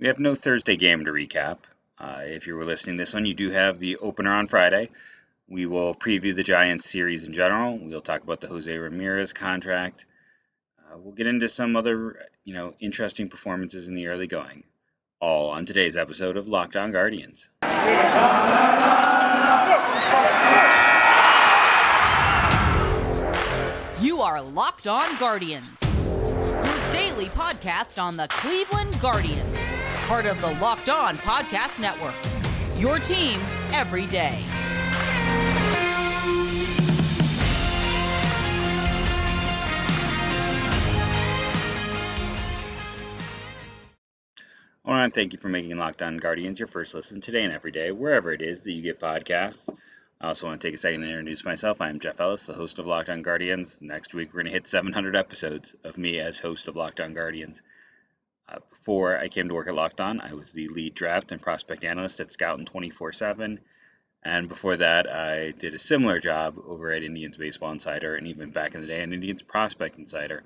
We have no Thursday game to recap. If you were listening to this one, you do have the opener on Friday. We will preview the Giants series in general. We'll talk about the Jose Ramirez contract. We'll get into some other, interesting performances in the early going. All on today's episode of Locked On Guardians. You are Locked On Guardians, your daily podcast on the Cleveland Guardians, part of the Locked On Podcast Network, your team every day. I want to thank you for making Locked On Guardians your first listen today and every day, wherever it is that you get podcasts. I also want to take a second to introduce myself. I am Jeff Ellis, the host of Locked On Guardians. Next week, we're going to hit 700 episodes of me as host of Locked On Guardians. Before I came to work at Locked On, I was the lead draft and prospect analyst at Scoutin' 24/7. And before that, I did a similar job over at Indians Baseball Insider, and even back in the day, an Indians Prospect Insider.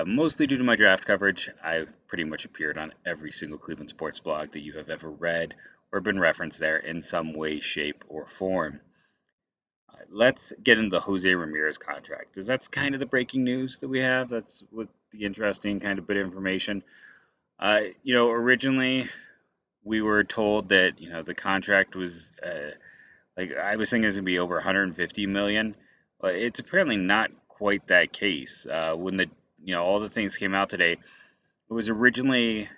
Mostly due to my draft coverage, I've pretty much appeared on every single Cleveland sports blog that you have ever read or been referenced there in some way, shape, or form. Let's get into the Jose Ramirez contract, because that's kind of the breaking news that we have. That's what the interesting kind of bit of information. Originally we were told that, the contract was, I was thinking it was going to be over $150 million, but it's apparently not quite that case. When all the things came out today, it was originally, I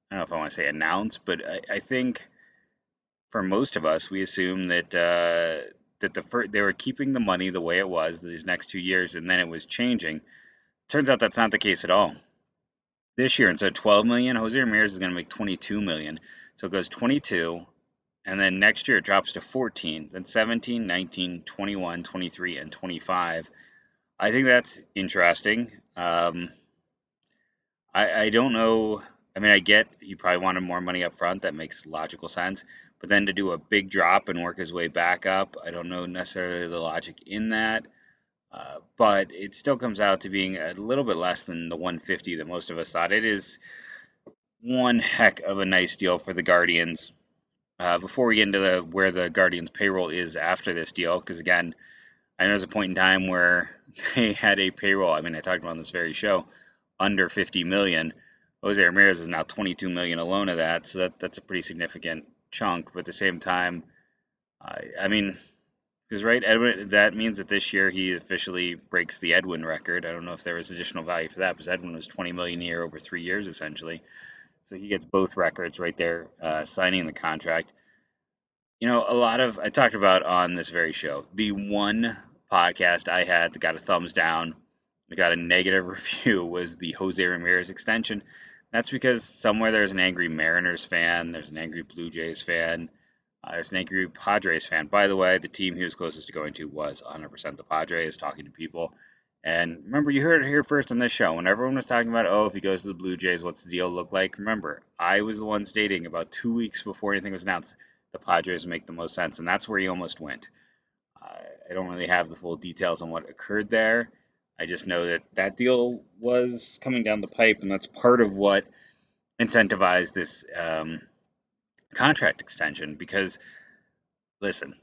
don't know if I want to say announced, but I think for most of us, we assumed that they were keeping the money the way it was these next 2 years, and then it was changing. Turns out that's not the case at all. This year, instead of $12 million, Jose Ramirez is going to make $22 million. So it goes 22, and then next year it drops to 14, then 17, 19, 21, 23, and 25. I think that's interesting. I don't know. I mean, I get he probably wanted more money up front. That makes logical sense. But then to do a big drop and work his way back up, I don't know necessarily the logic in that. But it still comes out to being a little bit less than the 150 that most of us thought. It is one heck of a nice deal for the Guardians. Before we get into where the Guardians' payroll is after this deal, because again, I know there's a point in time where they had a payroll, I mean, I talked about on this very show, under $50 million. Jose Ramirez is now $22 million alone of that, so that's a pretty significant chunk. But at the same time, because Edwin, that means that this year he officially breaks the Edwin record. I don't know if there was additional value for that, because Edwin was $20 million a year over 3 years essentially. So he gets both records right there, signing the contract. I talked about on this very show, the one podcast I had that got a thumbs down, that got a negative review, was the Jose Ramirez extension. That's because somewhere there's an angry Mariners fan, there's an angry Blue Jays fan, there's an angry Padres fan. By the way, the team he was closest to going to was 100% the Padres, talking to people. And remember, you heard it here first on this show. When everyone was talking about, if he goes to the Blue Jays, what's the deal look like? Remember, I was the one stating about 2 weeks before anything was announced, the Padres make the most sense, and that's where he almost went. I don't really have the full details on what occurred there. I just know that deal was coming down the pipe, and that's part of what incentivized this contract extension. Because, listen,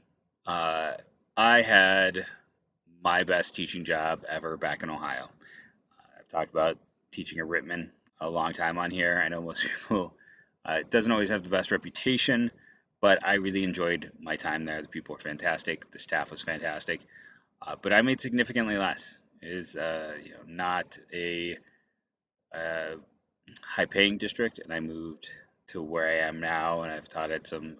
I had my best teaching job ever back in Ohio. I've talked about teaching at Rittman a long time on here. I know most people, it doesn't always have the best reputation, but I really enjoyed my time there. The people were fantastic. The staff was fantastic. But I made significantly less. It is not a high-paying district, and I moved to where I am now, and I've taught at some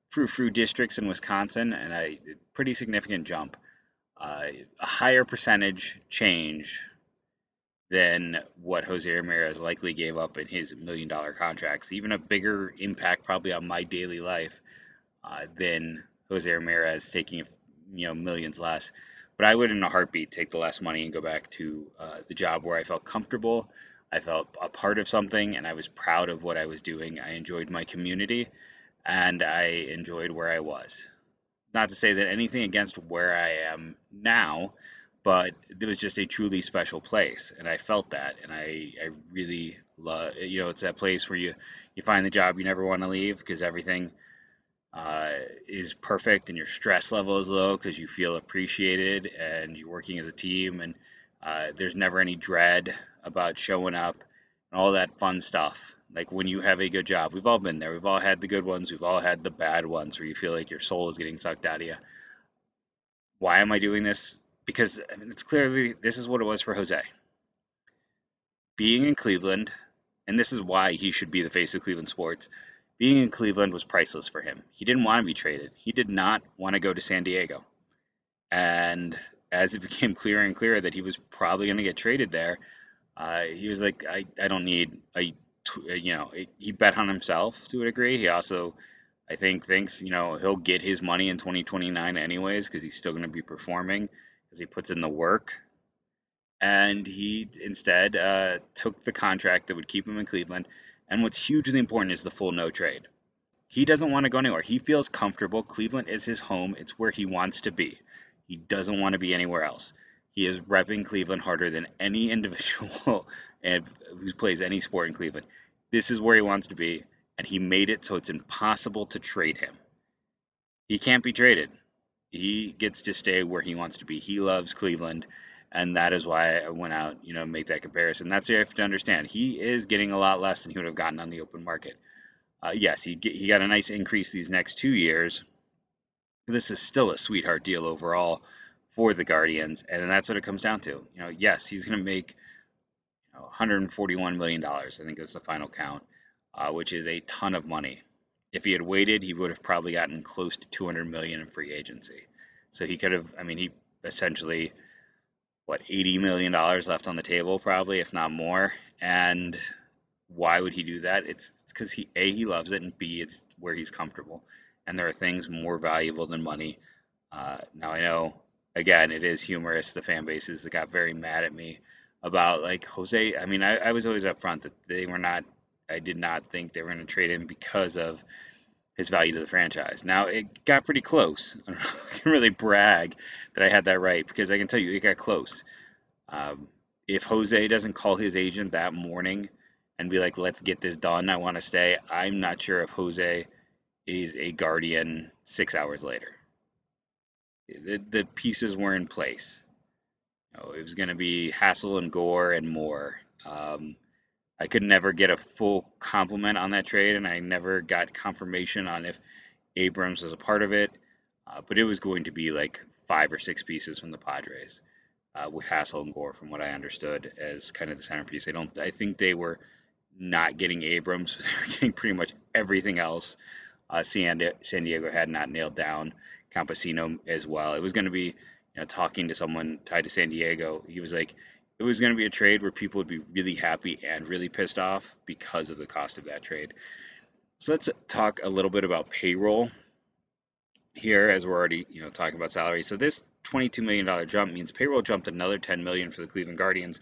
frou-frou districts in Wisconsin, and a pretty significant jump. A higher percentage change than what Jose Ramirez likely gave up in his $1 million contracts. Even a bigger impact probably on my daily life than Jose Ramirez taking millions less. But I would in a heartbeat take the less money and go back to the job where I felt comfortable. I felt a part of something, and I was proud of what I was doing. I enjoyed my community, and I enjoyed where I was. Not to say that anything against where I am now, but it was just a truly special place, and I felt that, and I really It's that place where you find the job you never want to leave because everything uh, is perfect and your stress level is low because you feel appreciated and you're working as a team and there's never any dread about showing up and all that fun stuff. Like when you have a good job, we've all been there. We've all had the good ones. We've all had the bad ones where you feel like your soul is getting sucked out of you. Why am I doing this? Because I mean, it's clearly this is what it was for Jose. Being in Cleveland, and this is why he should be the face of Cleveland sports. Being in Cleveland was priceless for him. He didn't want to be traded. He did not want to go to San Diego. And as it became clearer and clearer that he was probably going to get traded there, he was like, I don't need he bet on himself to a degree. He also, I think, thinks, he'll get his money in 2029 anyways because he's still going to be performing because he puts in the work. And he instead took the contract that would keep him in Cleveland. And what's hugely important is the full no trade. He doesn't want to go anywhere. He feels comfortable. Cleveland is his home. It's where he wants to be. He doesn't want to be anywhere else. He is repping Cleveland harder than any individual who plays any sport in Cleveland. This is where he wants to be, and he made it so it's impossible to trade him. He can't be traded. He gets to stay where he wants to be. He loves Cleveland, and that is why I went out, make that comparison. That's what you have to understand. He is getting a lot less than he would have gotten on the open market. Yes, he got a nice increase these next 2 years. This is still a sweetheart deal overall for the Guardians, and that's what it comes down to. Yes, he's going to make $141 million. I think is the final count, which is a ton of money. If he had waited, he would have probably gotten close to 200 million in free agency. So he could have. I mean, he essentially $80 million left on the table, probably if not more. And why would he do that? It's because he loves it, and B, it's where he's comfortable. And there are things more valuable than money. Now I know, again, it is humorous. The fan bases that got very mad at me about like Jose. I mean, I was always upfront that they were not. I did not think they were going to trade him because of his value to the franchise. Now it got pretty close. I don't know if I can really brag that I had that right because I can tell you it got close. Um, if Jose doesn't call his agent that morning and be like, let's get this done, I want to stay, I'm not sure if Jose is a Guardian 6 hours later. The pieces were in place. It was going to be hassle and gore and more. I could never get a full compliment on that trade, and I never got confirmation on if Abrams was a part of it. But it was going to be like 5 or 6 pieces from the Padres. With Hassel and Gore, from what I understood, as kind of the centerpiece. I think they were not getting Abrams. They were getting pretty much everything else. San Diego had not nailed down Campesino as well. It was going to be, talking to someone tied to San Diego. He was like, it was going to be a trade where people would be really happy and really pissed off because of the cost of that trade. So let's talk a little bit about payroll here, as we're already talking about salary. So this $22 million jump means payroll jumped another 10 million for the Cleveland Guardians.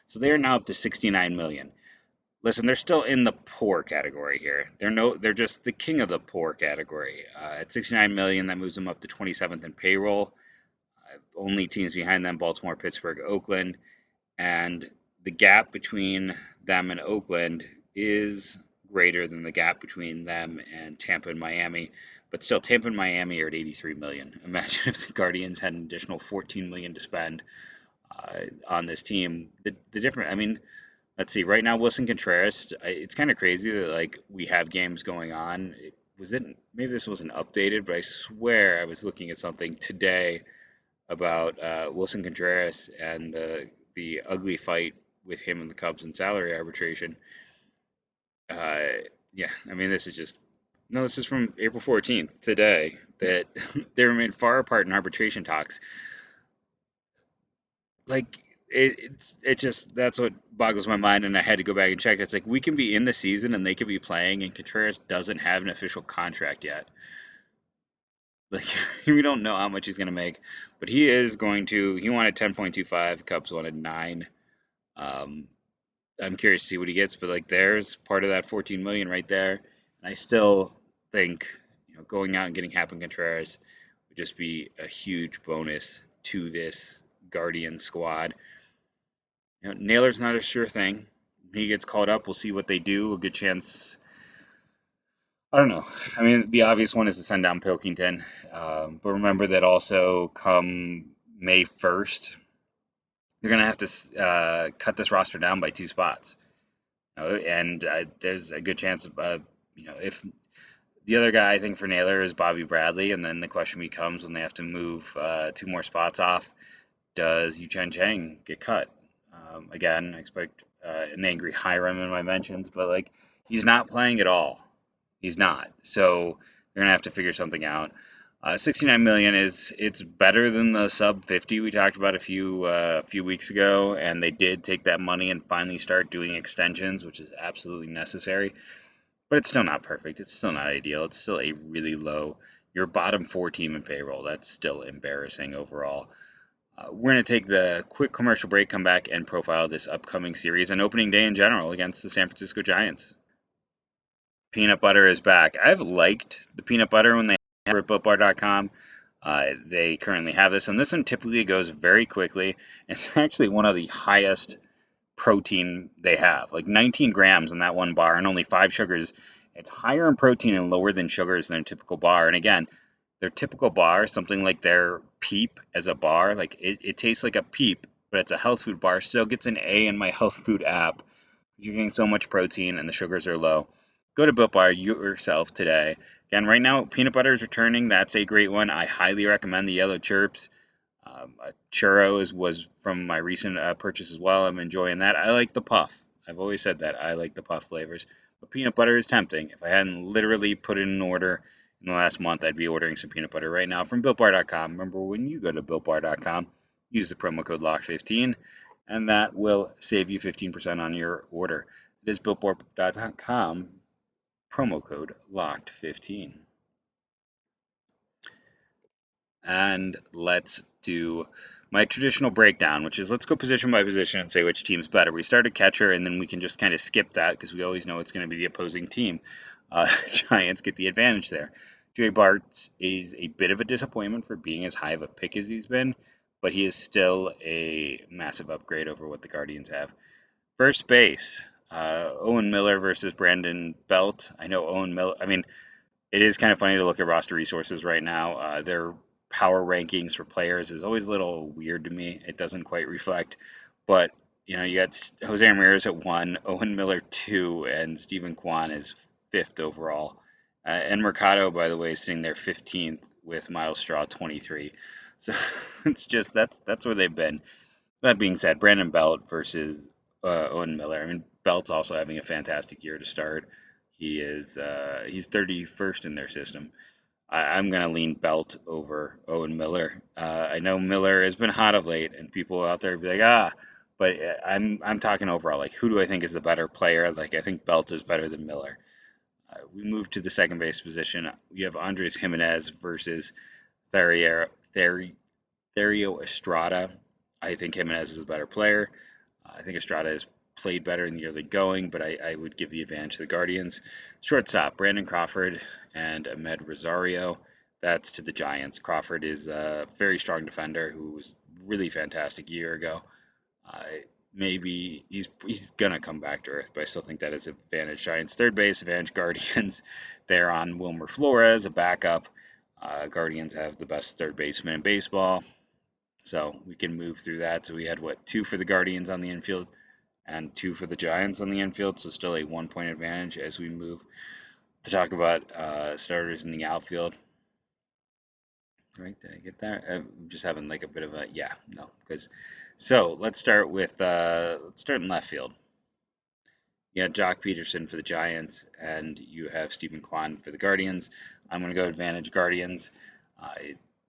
So they are now up to 69 million. Listen, they're still in the poor category here. They're just the king of the poor category. At 69 million, that moves them up to 27th in payroll. Only teams behind them: Baltimore, Pittsburgh, Oakland, and the gap between them and Oakland is greater than the gap between them and Tampa and Miami. But still, Tampa and Miami are at 83 million. Imagine if the Guardians had an additional 14 million to spend on this team. The different, I mean, let's see. Right now, Wilson Contreras. It's kind of crazy that like we have games going on. Maybe this wasn't updated, but I swear I was looking at something today about Wilson Contreras and the ugly fight with him and the Cubs in salary arbitration. Yeah, I mean, this is from April 14th, today, that they remain far apart in arbitration talks. Like, it just, that's what boggles my mind, and I had to go back and check. It's like, we can be in the season and they could be playing, and Contreras doesn't have an official contract yet. Like, we don't know how much he's going to make, but he wanted 10.25, Cubs wanted 9. Um, I'm curious to see what he gets, but like there's part of that 14 million right there. And I still think, going out and getting Happen Contreras would just be a huge bonus to this Guardian squad. Naylor's not a sure thing. he gets called up. We'll see what they do. A good chance. I don't know. I mean, the obvious one is to send down Pilkington, but remember that also come May 1st, they're gonna have to cut this roster down by 2 spots. And there's a good chance, if the other guy I think for Naylor is Bobby Bradley, and then the question becomes when they have to move 2 more spots off, does Yu Chen Chang get cut? Again, I expect an angry Hiram in my mentions, but like he's not playing at all. He's not. So they're gonna have to figure something out. 69 million is it's better than the sub 50 we talked about a few weeks ago, and they did take that money and finally start doing extensions, which is absolutely necessary. But it's still not perfect. It's still not ideal. It's still a really low. Your bottom 4 team in payroll. That's still embarrassing overall. We're going to take the quick commercial break, come back, and profile this upcoming series and opening day in general against the San Francisco Giants. Peanut butter is back. I've liked the peanut butter when they have it at BuiltBar.com. They currently have this, and this one typically goes very quickly. It's actually one of the highest protein they have, like 19 grams in that one bar and only 5 sugars. It's higher in protein and lower than sugars than a typical bar. And again, their typical bar, something like their Peep as a bar, like it tastes like a Peep, but it's a health food bar, still gets an A in my health food app. You're getting so much protein and the sugars are low. Go to Built Bar yourself today. Again, right now, peanut butter is returning. That's a great one. I highly recommend the Yellow Chirps. Churro was from my recent purchase as well. I'm enjoying that. I like the puff. I've always said that. I like the puff flavors. But peanut butter is tempting. If I hadn't literally put it in order in the last month, I'd be ordering some peanut butter right now from BuiltBar.com. Remember, when you go to BuiltBar.com, use the promo code LOCK15, and that will save you 15% on your order. It is BuiltBar.com, promo code LOCKed15. And let's do my traditional breakdown, which is let's go position by position and say which team's better. We start at catcher, and then we can just kind of skip that because we always know it's going to be the opposing team. Giants get the advantage there. Jay Bartz is a bit of a disappointment for being as high of a pick as he's been, but he is still a massive upgrade over what the Guardians have. First base, Owen Miller versus Brandon Belt. I know Owen Miller. I mean, it is kind of funny to look at roster resources right now. Their power rankings for players is always a little weird to me. It doesn't quite reflect, but you got Jose Ramirez at 1, Owen Miller 2, and Stephen Kwan is 5th overall. And Mercado, by the way, is sitting there 15th with Miles Straw 23. So it's just that's where they've been. That being said, Brandon Belt versus Owen Miller. I mean, Belt's also having a fantastic year to start. He's 31st in their system. I'm gonna lean Belt over Owen Miller. I know Miller has been hot of late, and people out there be like, but I'm talking overall. Like, who do I think is the better player? Like, I think Belt is better than Miller. We move to the second base position. You have Andres Jimenez versus Ferriero, Ferriero Estrada. I think Jimenez is a better player. I think Estrada has played better in the early going, but I would give the advantage to the Guardians. Shortstop, Brandon Crawford and Ahmed Rosario. That's to the Giants. Crawford is a very strong defender who was really fantastic a year ago. Uh, Maybe he's gonna come back to earth, but I still think that is advantage Giants. Third base, advantage Guardians. They're on Wilmer Flores, a backup. Guardians have the best third baseman in baseball. So we can move through that. So we had 2 for the Guardians on the infield and 2 for the Giants on the infield. So still a 1 point advantage as we move to talk about starters in the outfield. Right? Did I get that? I'm just having like a bit of a no, because so let's start in left field. You have Jock Peterson for the Giants, and you have Stephen Kwan for the Guardians. I'm going to go advantage Guardians. Uh,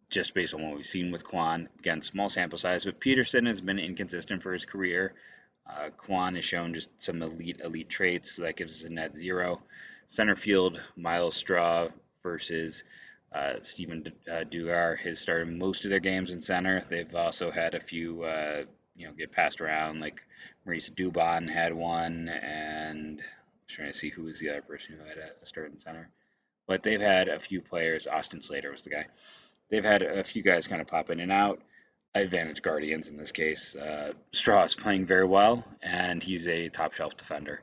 just based on what we've seen with Kwan. Again, small sample size, but Peterson has been inconsistent for his career. Kwan has shown just some elite traits, so that gives us a net 0. Center field, Miles Straw versus Stephen Dugar has started most of their games in center. They've also had a few, get passed around, like Maurice Dubon had one, and I'm trying to see who was the other person who had a start in center. But they've had a few players. Austin Slater was the guy. They've had a few guys kind of pop in and out. advantage Guardians in this case. Straw is playing very well, and he's a top shelf defender.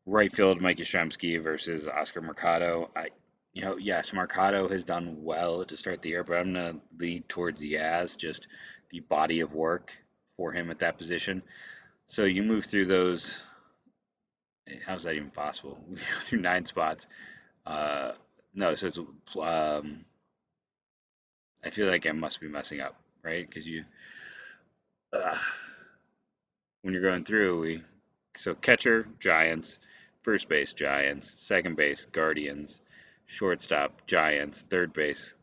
Right field, Mike Yastrzemski versus Oscar Mercado. Yes, Mercado has done well to start the year, but I'm gonna lead towards Yaz, just the body of work for him at that position. So you move through those. How's that even possible? We go through 9 spots. Uh, no, so it's I feel like I must be messing up, right? Because uh, when you're going through, so catcher Giants, first base Giants, second base Guardians, shortstop Giants, third base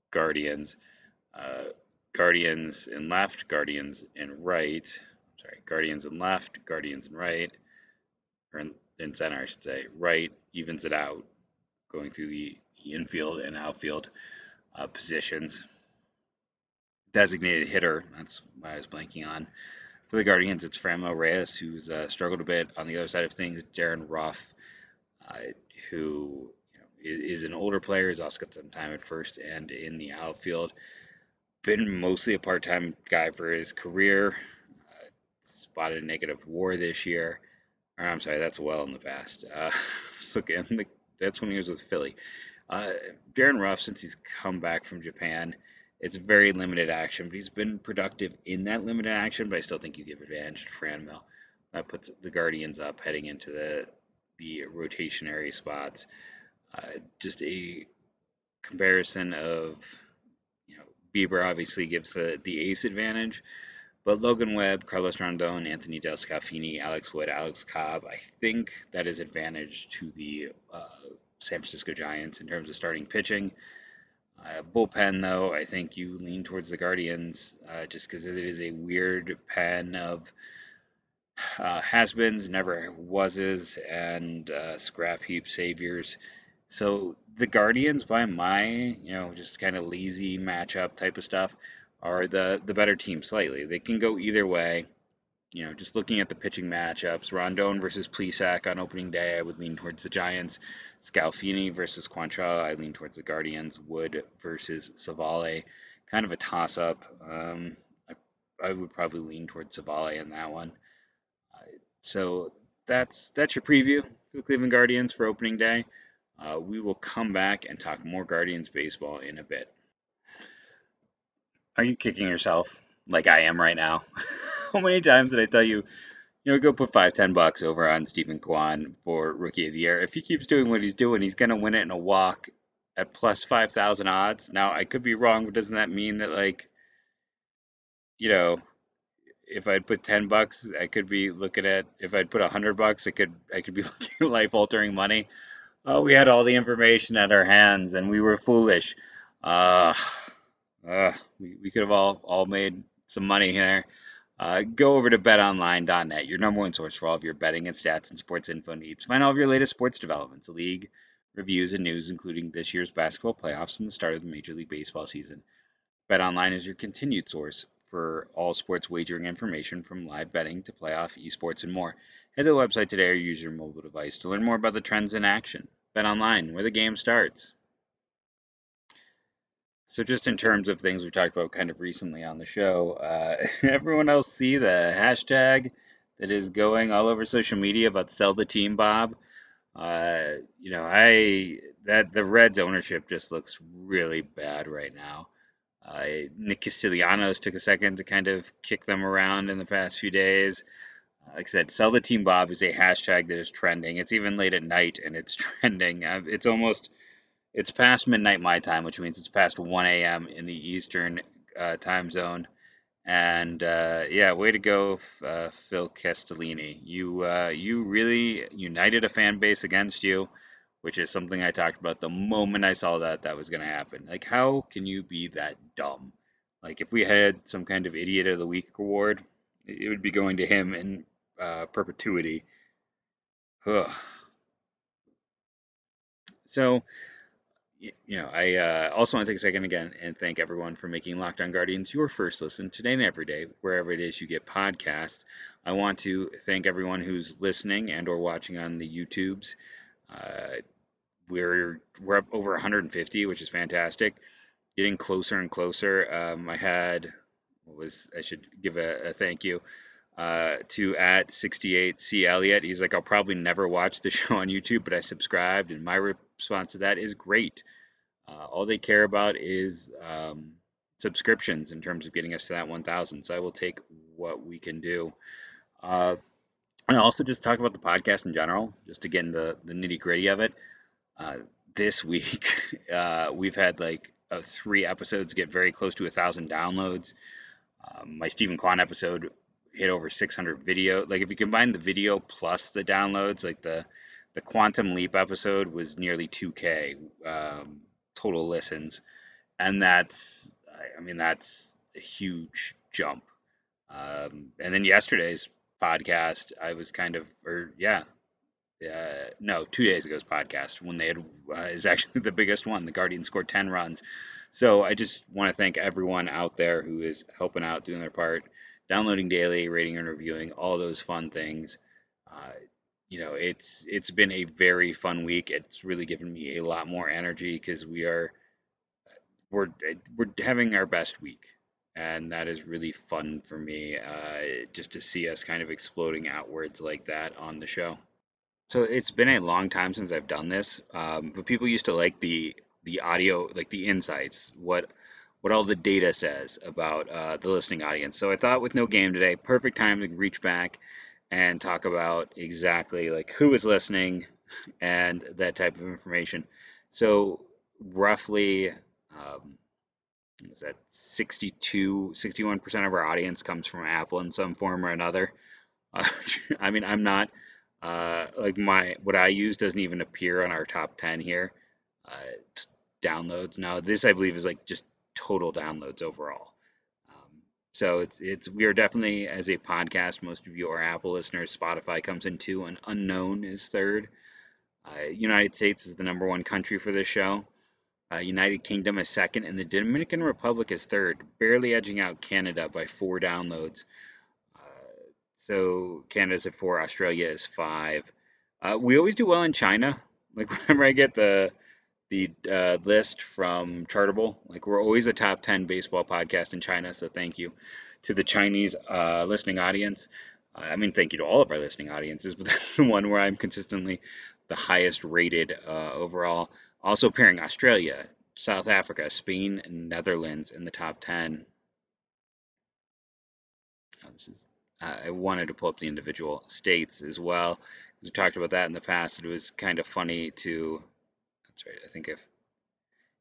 Guardians, uh, Guardians in left, Guardians in right. Sorry, Guardians in left, Guardians in right, or in center, I should say. Right evens it out, going through the infield and outfield positions. Designated hitter, that's what I was blanking on. For the Guardians, it's Franmil Reyes, who's struggled a bit. On the other side of things, Darren Ruff, uh, who is an older player, has also got some time at first and in the outfield. Been mostly a part-time guy for his career. Spotted a negative WAR this year. Or, I'm sorry, that's well in the past. That's when he was with Philly. Uh, Darren Ruff, since he's come back from Japan, it's very limited action, but he's been productive in that limited action. But I still think you give advantage to Franmil. That puts the Guardians up heading into the rotationary spots. Just a comparison of, Bieber obviously gives the ace advantage, but Logan Webb, Carlos Rondon, Anthony Del Scafini, Alex Wood, Alex Cobb, I think that is advantage to the San Francisco Giants in terms of starting pitching. Bullpen, though, I think you lean towards the Guardians just because it is a weird pen of has-beens, never wases, and scrap heap saviors. So the Guardians, by my, just kind of lazy matchup type of stuff, are the better team slightly. They can go either way. Just looking at the pitching matchups, Rondon versus Plesac on opening day, I would lean towards the Giants. Scalfini versus Quantrill, I lean towards the Guardians. Wood versus Savale, kind of a toss-up. I would probably lean towards Savale in that one. So that's your preview for the Cleveland Guardians for opening day. We will come back and talk more Guardians baseball in a bit. Are you kicking yourself like I am right now? How many times did I tell you, go put $5-10 over on Stephen Kwan for Rookie of the Year? If he keeps doing what he's doing, he's gonna win it in a walk at plus 5,000 odds. Now I could be wrong, but doesn't that mean that you know, if I'd put $10, I could be looking at if I'd put $100, I could be looking at life altering money. Oh, we had all the information at our hands and we were foolish. Uh, we could have all made some money here. Go over to betonline.net, your number one source for all of your betting and stats and sports info needs. Find all of your latest sports developments, league reviews, and news, including this year's basketball playoffs and the start of the Major League Baseball season. BetOnline is your continued source for all sports wagering information from live betting to playoff, esports, and more. Head to the website today or use your mobile device to learn more about the trends in action. BetOnline, where the game starts. So just in terms of things we talked about kind of recently on the show, everyone else see the hashtag that is going all over social media about sell the team, Bob? I that the Reds ownership just looks really bad right now. Nick Castellanos took a second to kind of kick them around in the past few days. Like I said, sell the team, Bob is a hashtag that is trending. It's even late at night and it's trending. It's past midnight my time, which means it's past 1 a.m. in the Eastern time zone. And yeah, way to go, Phil Castellini. You really united a fan base against you, which is something I talked about the moment I saw that was going to happen. Like, how can you be that dumb? Like, if we had some kind of Idiot of the Week award, it would be going to him in perpetuity. Ugh. So, I also want to take a second again and thank everyone for making Locked On Guardians your first listen today and every day, wherever it is you get podcasts. I want to thank everyone who's listening and or watching on the YouTubes. Uh, we're up over 150, which is fantastic. Getting closer and closer. I had I should give a thank you to at 68C Elliott. He's like, I'll probably never watch the show on YouTube, but I subscribed, and my response to that is great. All they care about is subscriptions in terms of getting us to that 1,000. So I will take what we can do. Uh, and also just talk about the podcast in general, just to get into the nitty gritty of it. Uh, this week, we've had like 3 episodes get very close to 1,000 downloads. My Stephen Kwan episode hit over 600 video. Like if you combine the video plus the downloads, like the Quantum Leap episode was nearly 2K total listens, and I mean that's a huge jump. And then yesterday's podcast, I was kind of, or yeah, no, 2 days ago's podcast when they had is actually the biggest one. The Guardians scored 10 runs. So I just want to thank everyone out there who is helping out, doing their part, downloading daily, rating and reviewing, all those fun things. Uh, it's been a very fun week. It's really given me a lot more energy because we're we're having our best week, and that is really fun for me. Just to see us kind of exploding outwards like that on the show. So it's been a long time since I've done this, but people used to like the audio, like the insights, what all the data says about the listening audience. So I thought with no game today, perfect time to reach back and talk about exactly like who is listening and that type of information. So roughly, is that 61% of our audience comes from Apple in some form or another. Uh, I mean, I'm not like my what I use doesn't even appear on our top 10 here. Uh, Downloads. Now, this I believe is like just total downloads overall. So it's we are definitely as a podcast. Most of you are Apple listeners. Spotify comes in two, and unknown is third. United States is the number one country for this show. United Kingdom is second, and the Dominican Republic is third, barely edging out Canada by 4 downloads. So Canada's at 4, Australia is 5. We always do well in China. Like whenever I get the list from Chartable, like we're always a top 10 baseball podcast in China. So thank you to the Chinese listening audience. I mean, thank you to all of our listening audiences, but that's the one where I'm consistently the highest rated overall. Also pairing Australia, South Africa, Spain, and Netherlands in the top 10. This is I wanted to pull up the individual states as well. We talked about that in the past. It was kind of funny to. That's right. I think if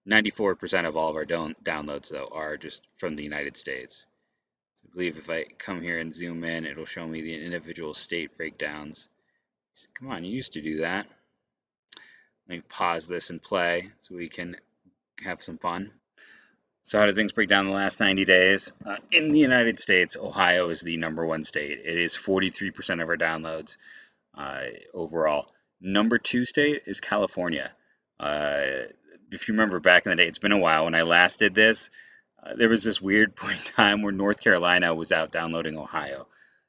94% of all of our downloads though are just from the United States. So I believe if I come here and zoom in, it'll show me the individual state breakdowns. Come on, you used to do that. Let me pause this and play so we can have some fun. So how did things break down in the last 90 days? In the United States, Ohio is the number one state. It is 43% of our downloads overall. Number two state is California. If you remember back in the day, it's been a while. When I last did this, there was this weird point in time where North Carolina was out downloading Ohio.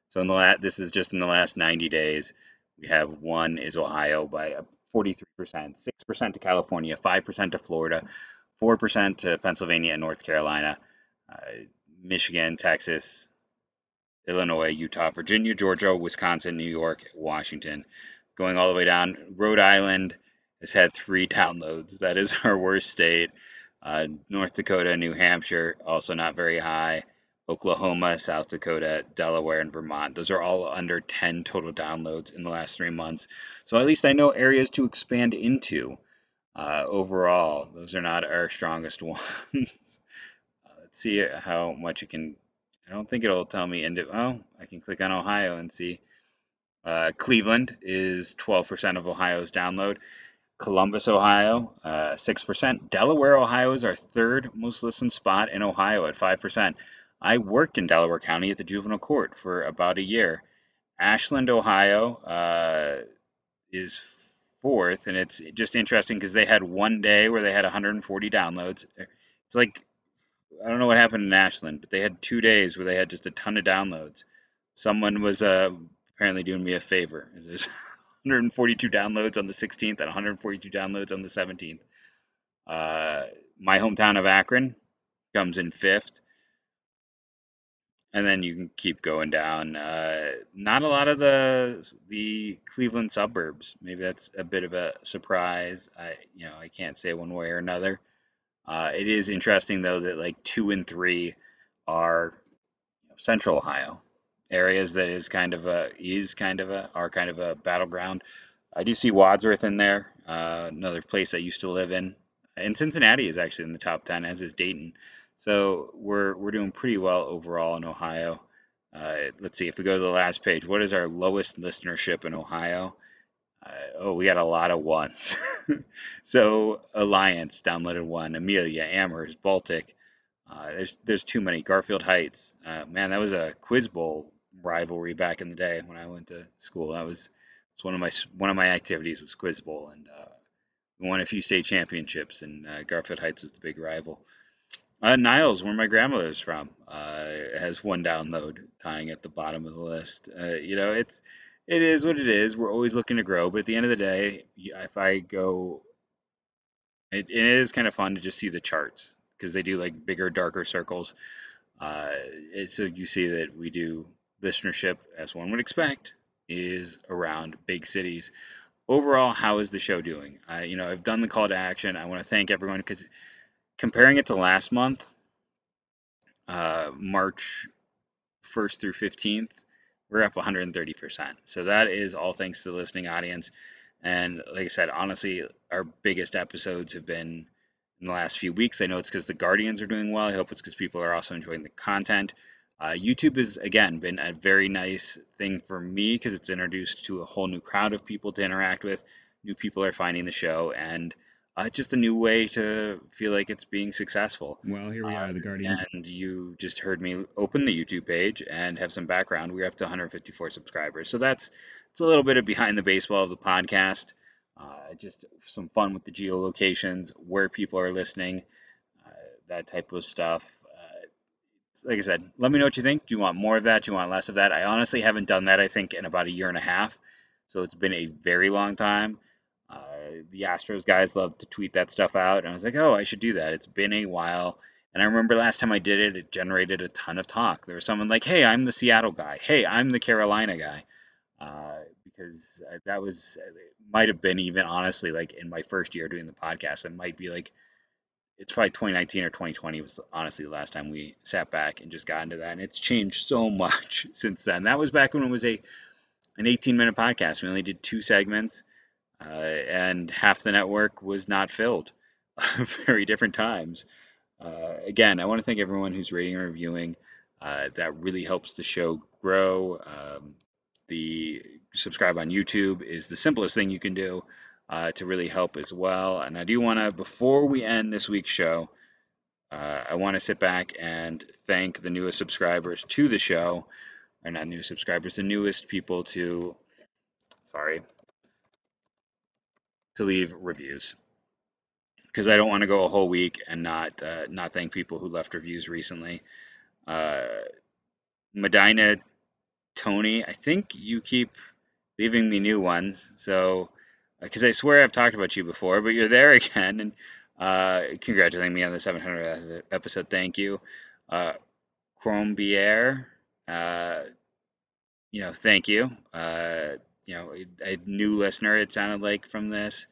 So this is just in the last 90 days. We have one is Ohio by 43%, 6% to California, 5% to Florida, 4% to Pennsylvania and North Carolina, uh, Michigan, Texas, Illinois, Utah, Virginia, Georgia, Wisconsin, New York, Washington. Going all the way down, Rhode Island has had 3 downloads. That is our worst state. North Dakota, New Hampshire, also not very high. Oklahoma, South Dakota, Delaware, and Vermont. Those are all under 10 total downloads in the last 3 months. So at least I know areas to expand into. Overall, those are not our strongest ones. Let's see how much it can. I don't think it'll tell me Oh, I can click on Ohio and see. Cleveland is 12% of Ohio's download. Columbus, Ohio, 6%. Delaware, Ohio is our third most listened spot in Ohio at 5%. I worked in Delaware County at the juvenile court for about a year. Ashland, Ohio, is fourth, and it's just interesting because they had one day where they had 140 downloads. It's like I don't know what happened in Ashland, but they had 2 days where they had just a ton of downloads. Someone was apparently doing me a favor. There's 142 downloads on the 16th and 142 downloads on the 17th. My hometown of Akron comes in fifth. And then you can keep going down. Not a lot of the Cleveland suburbs. Maybe that's a bit of a surprise. I can't say one way or another. It is interesting though that like 2 and 3 are Central Ohio areas that are kind of a battleground. I do see Wadsworth in there, another place I used to live in, and Cincinnati is actually in the top 10, as is Dayton. So we're doing pretty well overall in Ohio. Let's see if we go to the last page. What is our lowest listenership in Ohio? We got a lot of ones. So Alliance downloaded one, Amelia, Amherst, Baltic. There's too many. Garfield Heights. Man, that was a Quiz Bowl rivalry back in the day when I went to school. That was one of my activities was Quiz Bowl, and we won a few state championships. And Garfield Heights was the big rival. Niles, where my grandmother's from, has one download, tying at the bottom of the list. It is what it is. We're always looking to grow, but at the end of the day, if I go, it is kind of fun to just see the charts because they do like bigger, darker circles. So you see that we do listenership, as one would expect, is around big cities. Overall, how is the show doing? I've done the call to action. I want to thank everyone because comparing it to last month, March 1st through 15th, we're up 130%. So that is all thanks to the listening audience. And like I said, honestly, our biggest episodes have been in the last few weeks. I know it's because the Guardians are doing well. I hope it's because people are also enjoying the content. YouTube has, again, been a very nice thing for me because it's introduced to a whole new crowd of people to interact with. New people are finding the show, and just a new way to feel like it's being successful. Well, here we are, the Guardians. And you just heard me open the YouTube page and have some background. We're up to 154 subscribers. So it's a little bit of behind the baseball of the podcast. Just some fun with the geolocations, where people are listening, uh, that type of stuff. Like I said, let me know what you think. Do you want more of that? Do you want less of that? I honestly haven't done that, I think, in about a year and a half. So it's been a very long time. Uh, the Astros guys love to tweet that stuff out. And I was like, oh, I should do that. It's been a while. And I remember last time I did it, it generated a ton of talk. There was someone like, hey, I'm the Seattle guy. Hey, I'm the Carolina guy. Because that was, it might have been even honestly like in my first year doing the podcast. It might be like it's probably 2019 or 2020 was honestly the last time we sat back and just got into that. And it's changed so much since then. That was back when it was an 18-minute podcast. We only did 2 segments, and half the network was not filled. Very different times. Again, I want to thank everyone who's rating and reviewing. That really helps the show grow. The subscribe on YouTube is the simplest thing you can do to really help as well. And I do want to, before we end this week's show, I want to sit back and thank the newest subscribers to the show, or not new subscribers, the newest people sorry, to leave reviews. Because I don't want to go a whole week and not thank people who left reviews recently. Uh, Medina Tony, I think you keep leaving me new ones. So, because I swear I've talked about you before, but you're there again, and congratulating me on the 700th episode. Thank you, Crombier. Uh, thank you. A new listener. It sounded like from this.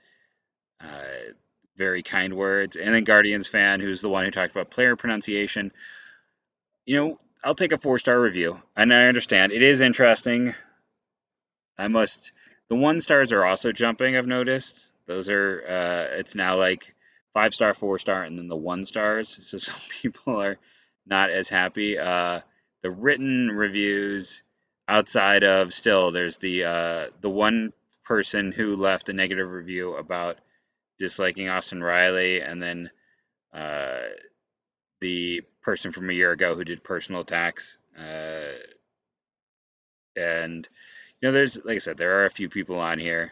Uh, Very kind words. And then Guardians fan, who's the one who talked about player pronunciation. I'll take a 4-star review, and I understand it is interesting. I must. The 1 stars are also jumping. I've noticed those are. It's now like 5-star, 4-star, and then the 1 stars. So some people are not as happy. The written reviews outside of still, there's the one person who left a negative review about disliking Austin Riley, and then uh, the person from a year ago who did personal attacks. And there's like I said, there are a few people on here,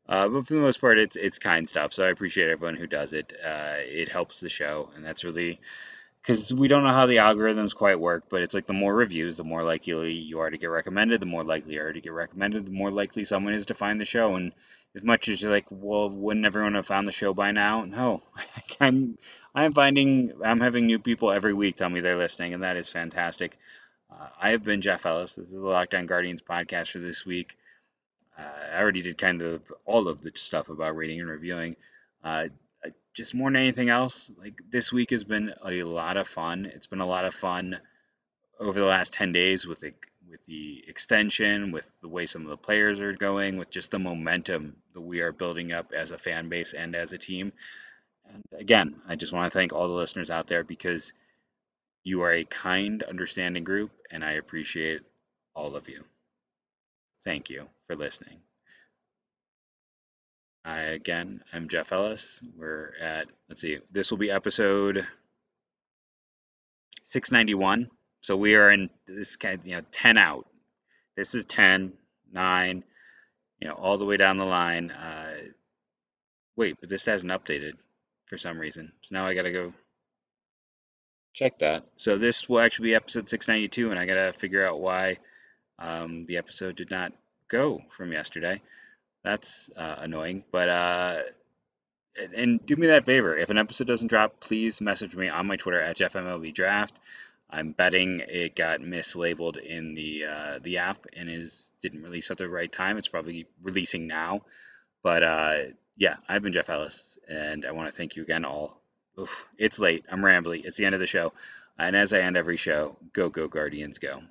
but for the most part, it's kind stuff. So I appreciate everyone who does it. It helps the show, and that's really because we don't know how the algorithms quite work, but it's like the more reviews, the more likely you are to get recommended. The more likely you are to get recommended, the more likely someone is to find the show. And as much as you're like, well, wouldn't everyone have found the show by now? No, I'm I'm having new people every week tell me they're listening, and that is fantastic. I have been Jeff Ellis. This is the Lockdown Guardians podcast for this week. I already did kind of all of the stuff about rating and reviewing. Uh, just more than anything else, like this week has been a lot of fun. It's been a lot of fun over the last 10 days with the extension, with the way some of the players are going, with just the momentum that we are building up as a fan base and as a team. And again, I just want to thank all the listeners out there because you are a kind, understanding group, and I appreciate all of you. Thank you for listening. I'm Jeff Ellis. We're at, let's see, this will be episode 691. So we are in this kind of, 10 out. This is 10, 9, all the way down the line. Wait, but this hasn't updated for some reason. So now I got to go check that. So this will actually be episode 692, and I got to figure out why the episode did not go from yesterday. That's annoying, but and do me that favor. If an episode doesn't drop, please message me on my Twitter at JeffMLBDraft. I'm betting it got mislabeled in the app and didn't release at the right time. It's probably releasing now. But yeah, I've been Jeff Ellis, and I want to thank you again all. Oof, it's late. I'm rambly. It's the end of the show. And as I end every show, go Guardians, go.